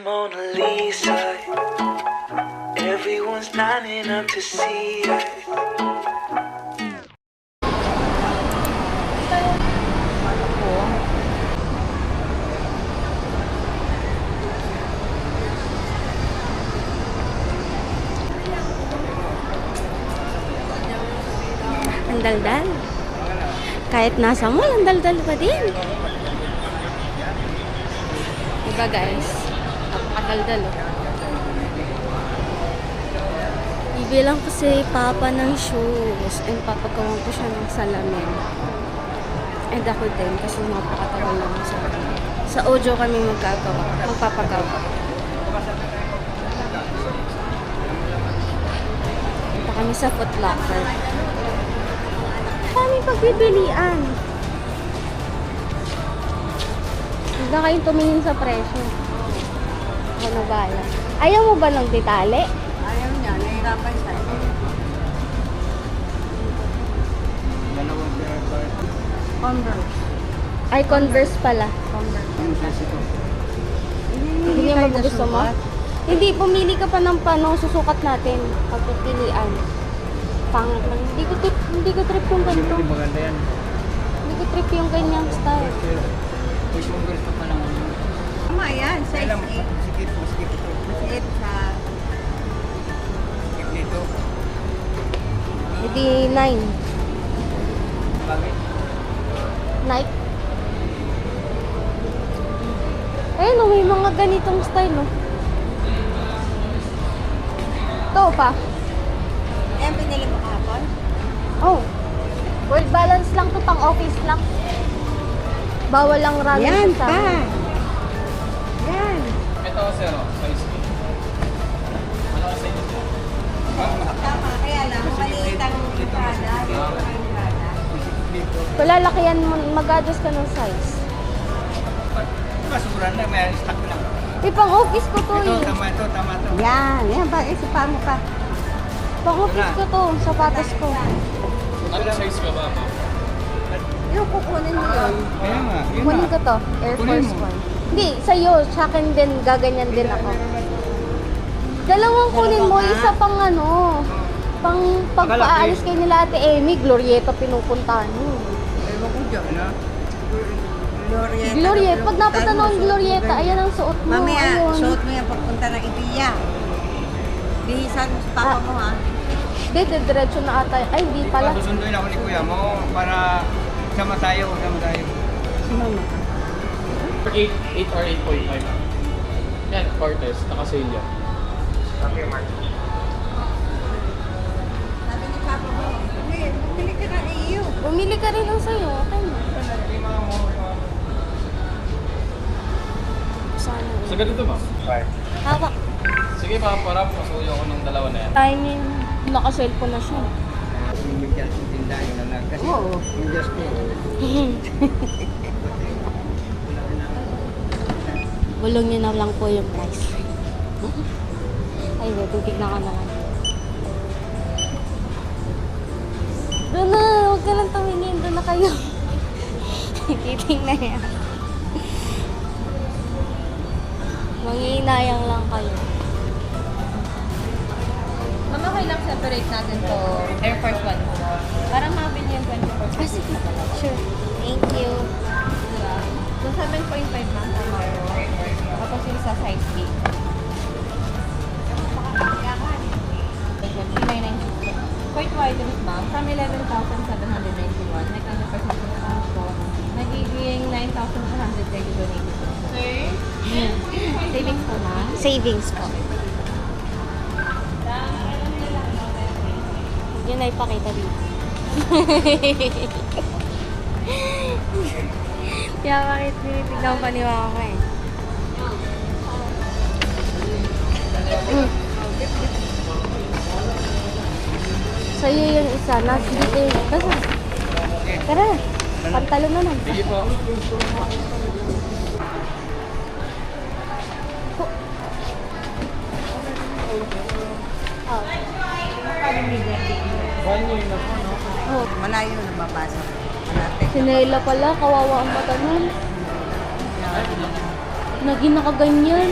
Mona Lisa. Everyone's lining up to see her. Ang daldal. Kahit nasa mall, ang daldal pa din. Diba guys? Napakadaldal oh. Ibilang ko si Papa ng shoes and papagawan ko siya ng salamin. And ako din kasi napakatagal lang sa Ojo kami magpapagawa. Punta kami sa Foot Locker. Kami pagbibilian. Huwag na kayong tumingin sa presyo. Ano ba yan? Ayaw mo ba ng detale? Ayaw niya, nahihirapan siya. Converse. Ay, Converse pala. Converse. Hindi mo ba gusto mo? Hindi, pumili ka pa ng susukat natin. Pagpipilian. Pangit lang. Hindi ko trip yung ganito. Maganda yan. Hindi ko trip yung ganyang style. Push mo gusto pa naman. Tama yan, size 8. Sikip ito. Size 8 sa... Sikip nito. Hindi 9. Bakit? Nike. Ayun oh, may mga ganitong style oh. Ito pa. Ayan, pinili mo kahapon? Oh. World balance lang to, pang office lang. Bawal lang running Yan sa pa. amin. Yan. Ito sir, size 8. Ano ka size ito? Tama, kaya lang, maliit ang entrada. Yung entrada. Kung lalakihan mo, mag-adjust ka ng size. Masuran na, may stock lang. Pang office ko to Ito, eh. tama ito. Yan, yan ba? Isa mo pa. Pang office ko to, sapatos ko. Ano size ka ba? Yung kukunin mo yun. Kaya nga, yun Kunin ko nga. to, Air Kunin Force mo. 1. Hindi, sa'yo, sa akin din, gaganyan din ako. Dalawang kunin mo, isa pang ano, pang pagpaalis kayo nila Ate Amy, Glorieta pinupuntahan mo. Ewan ko dyan, ha? Glorieta. Glorieta, pag napunta ng Glorieta, ayan ang suot mo. Mamaya, ayun. suot mo yan pagpunta ng Ibiya. Bihisan mo sa papa mo ha. Hindi, diretso na ata. Ay, hindi pala. Susunduin ako ni kuya mo para sama tayo. Si Mama. 8 or 8.5. Yan, Cortez, naka-sale yan. Okay, Mark. Sabi ni papa mo, bumili ka ng iyo. Bumili ka rin ng sa'yo. Okay na. Sana. So, ganito ba? Hawak. Sige pa, para pasuyo ko ng dalawa na yan. Timing. Naka-cellphone na siya. Bigyan ng tindahan na lang. Kasi Oo. industry. Bulong niyo na lang po yung price. Ay, titignan ko na lang. Doon na, huwag ka lang tumingin. Doon na kayo. Titignan yan. Mangihinayang lang kayo. Mama, okay lang separate natin to Air Force 1. Para mabili yung 24. Ah, sige. Sure. Thank you. Diba? So, 7.5 ma'am tomorrow. Tapos yung sa size 8. Quite wide ma'am. From 11,791. May 10% discount po. Nagiging 9,430 donated po. Savings po ma'am. Savings po. Yun na ipakita dito. Kaya bakit tinitignan pa ni Mama eh. Sa'yo yung isa. Dito yung basta. Tara. Pantalon na lang. Sige po. Oh. 1 year na po, no? Oh. Malayo na mabasa. Malate. Sinela pala. Kawawa ang mata nun. Naging nakaganyan.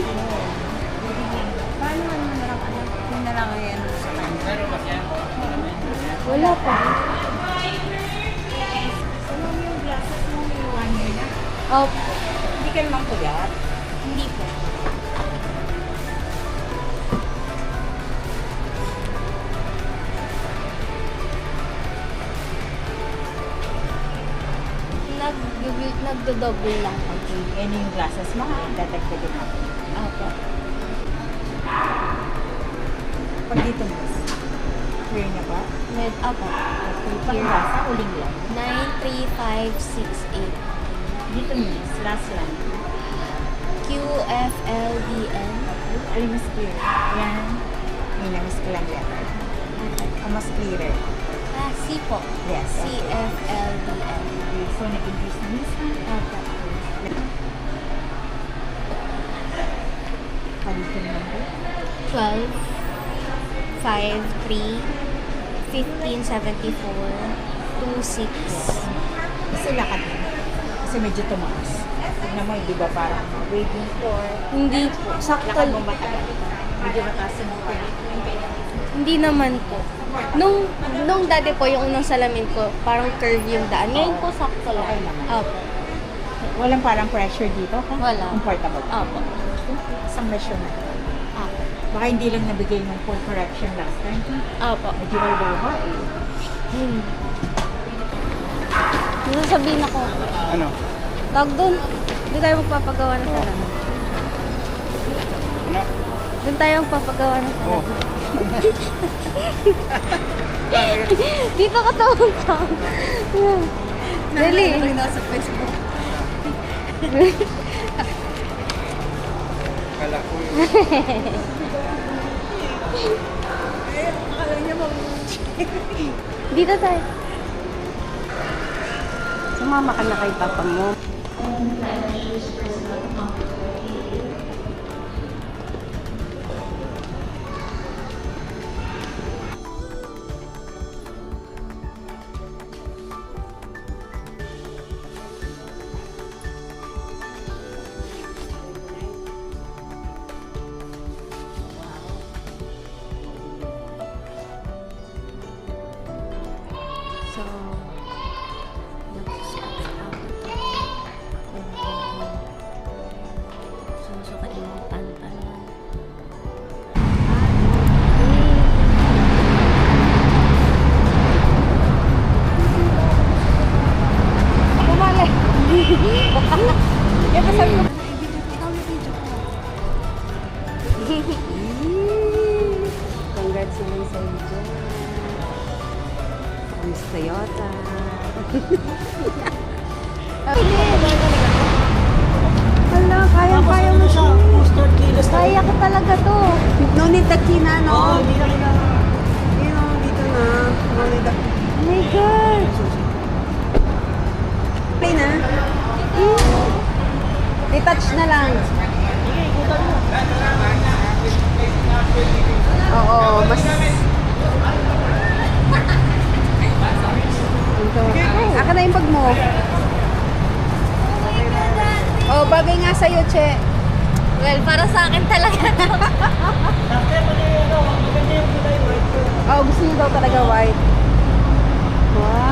Wala pa. Ano yung glasses mo may 1 year na? Opo. Hindi ka naman puyat. Hindi po. Nagdo-double lang po. Okay. Ano yung glasses mo ha? Dadagdagan natin. Opo. Pag dito mo, clear na ba? Med, opo. Pag-asa, uling lang. 93568. Dito miss, last line. QFLDN. Alin mas clear? Yan. May na-miss ko lang letter. Mas clearer. C po. Yes. CFLDN. Okay, so nag-increase na miss ha? Opo. Dito number. 12 53 1574 26. Kasi lakad mo. Kasi medyo tumaas. Tignan mo, di ba parang waiting for... Hindi po. Sakto. Lakad mo ba tagal? Medyo mataas yung mukha. Hindi naman po. Nung dati po, yung unang salamin ko, parang curve yung daan. Ngayon po, sakto lang. Okay naman. Opo. Walang parang pressure dito, ha? Wala. Comfortable. Opo. Isang measure na. Opo. Baka hindi lang nabigay ng full correction last time. Opo. Medyo may bawa eh. Ano sabihin ako? Ano? Tawag doon. Hindi tayo magpapagawa ng salamin. Ano? Doon tayo magpapagawa ng Oh. salamin. Dito ka tawag ka. Dali. Nasa Facebook. Kala ko Akala niya Dito tayo. Sumama ka na kay papa mo. So, susukat yung mga pantalon. Kumala. Yan pa sabi ko. Congrats naman sa iyo. Miss Toyota. Hala, kaya mo siya. Kaya ko talaga to. No need the key na, no? Oo, hindi na kailangan. Dito na. No need the key. Oh my God. Play na. I-touch na lang. Oo, mas... Aka na yung bag mo. Oh, bagay nga sa'yo, Che. Well, para sa akin talaga. Oh, gusto niyo daw talaga white. Wow.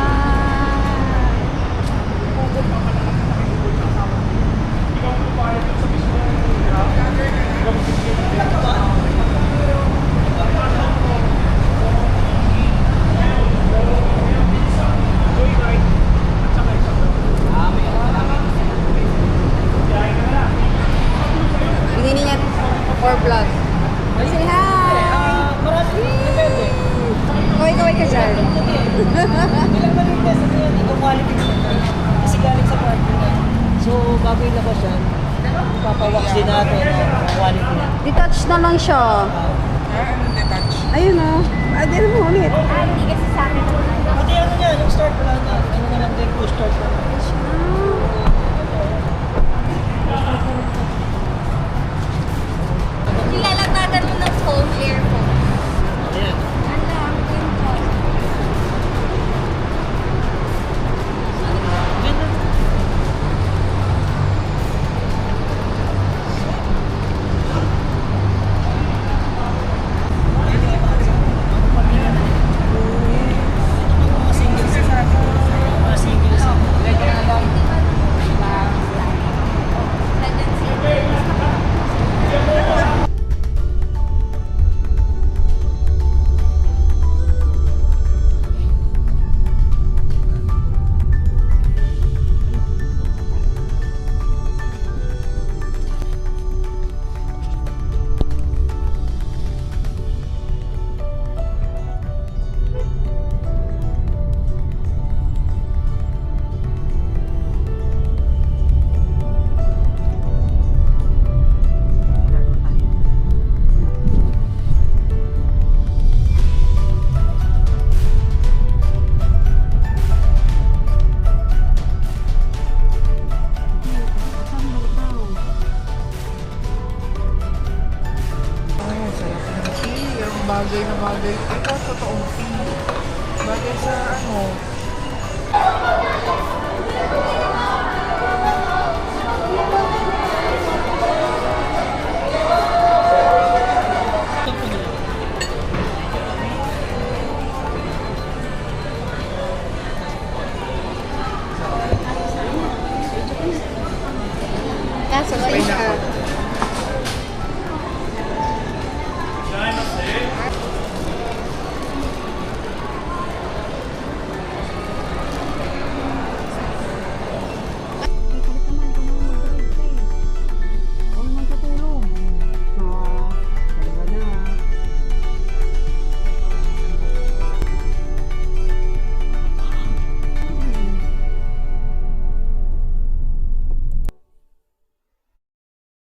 Hindi niya for vlog. Say hi! Kaway-kaway ka dyan. Ilang malites na yan, ito quality ko. Kasi galing sa partner na. So, bago ilabas yan, ipapawax din natin ang quality na. Detach na lang siya. Ayun o. Ano mo ulit? Hindi kasi sa akin. Pati ano yan, yung start